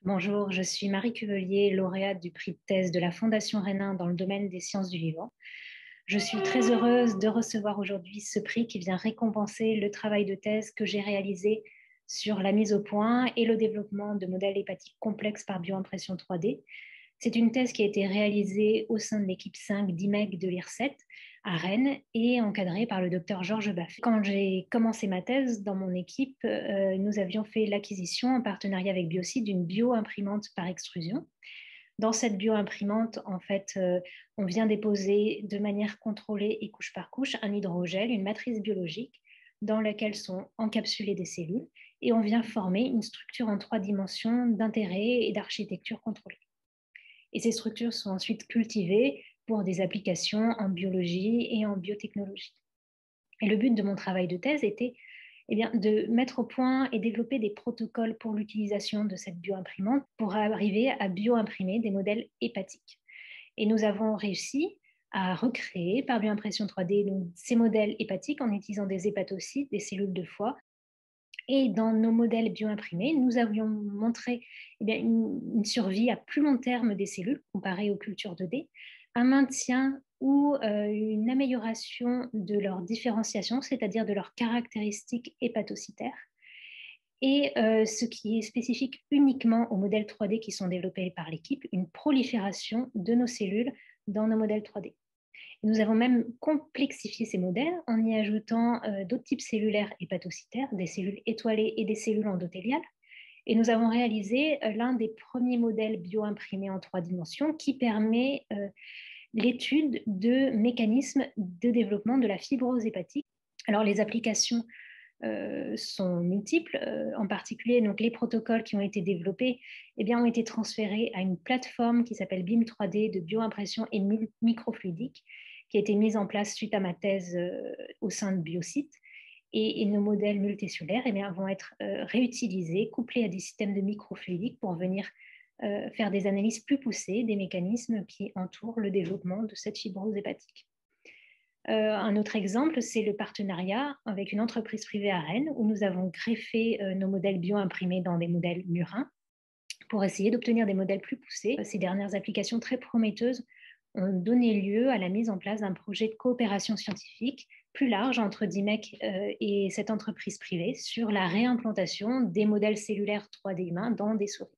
Bonjour, je suis Marie Cuvelier, lauréate du prix de thèse de la Fondation Rénin dans le domaine des sciences du vivant. Je suis très heureuse de recevoir aujourd'hui ce prix qui vient récompenser le travail de thèse que j'ai réalisé sur la mise au point et le développement de modèles hépatiques complexes par bioimpression 3D. C'est une thèse qui a été réalisée au sein de l'équipe 5 d'IMEC de l'IRSET à Rennes et encadrée par le docteur Georges Baffet. Quand j'ai commencé ma thèse, dans mon équipe, nous avions fait l'acquisition en partenariat avec Biocide d'une bioimprimante par extrusion. Dans cette bioimprimante, en fait, on vient déposer de manière contrôlée et couche par couche un hydrogel, une matrice biologique dans laquelle sont encapsulées des cellules et on vient former une structure en 3 dimensions d'intérêt et d'architecture contrôlée. Et ces structures sont ensuite cultivées pour des applications en biologie et en biotechnologie. Et le but de mon travail de thèse était de mettre au point et développer des protocoles pour l'utilisation de cette bioimprimante pour arriver à bioimprimer des modèles hépatiques. Et nous avons réussi à recréer par bioimpression 3D donc, ces modèles hépatiques en utilisant des hépatocytes, des cellules de foie. Et dans nos modèles bioimprimés, nous avions montré une survie à plus long terme des cellules comparée aux cultures 2D, un maintien ou une amélioration de leur différenciation, c'est-à-dire de leurs caractéristiques hépatocytaires, et ce qui est spécifique uniquement aux modèles 3D qui sont développés par l'équipe, une prolifération de nos cellules dans nos modèles 3D. Nous avons même complexifié ces modèles en y ajoutant d'autres types cellulaires hépatocytaires, des cellules étoilées et des cellules endothéliales. Et nous avons réalisé l'un des premiers modèles bioimprimés en 3 dimensions qui permet l'étude de mécanismes de développement de la fibrose hépatique. Alors, les applications sont multiples, en particulier donc, les protocoles qui ont été développés ont été transférés à une plateforme qui s'appelle BIM 3D de bioimpression et microfluidique qui a été mise en place suite à ma thèse au sein de Biocide. Et nos modèles multicellulaires vont être réutilisés, couplés à des systèmes de microfluidique pour venir faire des analyses plus poussées des mécanismes qui entourent le développement de cette fibrose hépatique. Un autre exemple, c'est le partenariat avec une entreprise privée à Rennes où nous avons greffé nos modèles bioimprimés dans des modèles murins pour essayer d'obtenir des modèles plus poussés. Ces dernières applications très prometteuses ont donné lieu à la mise en place d'un projet de coopération scientifique plus large entre DIMEC et cette entreprise privée sur la réimplantation des modèles cellulaires 3D humains dans des souris.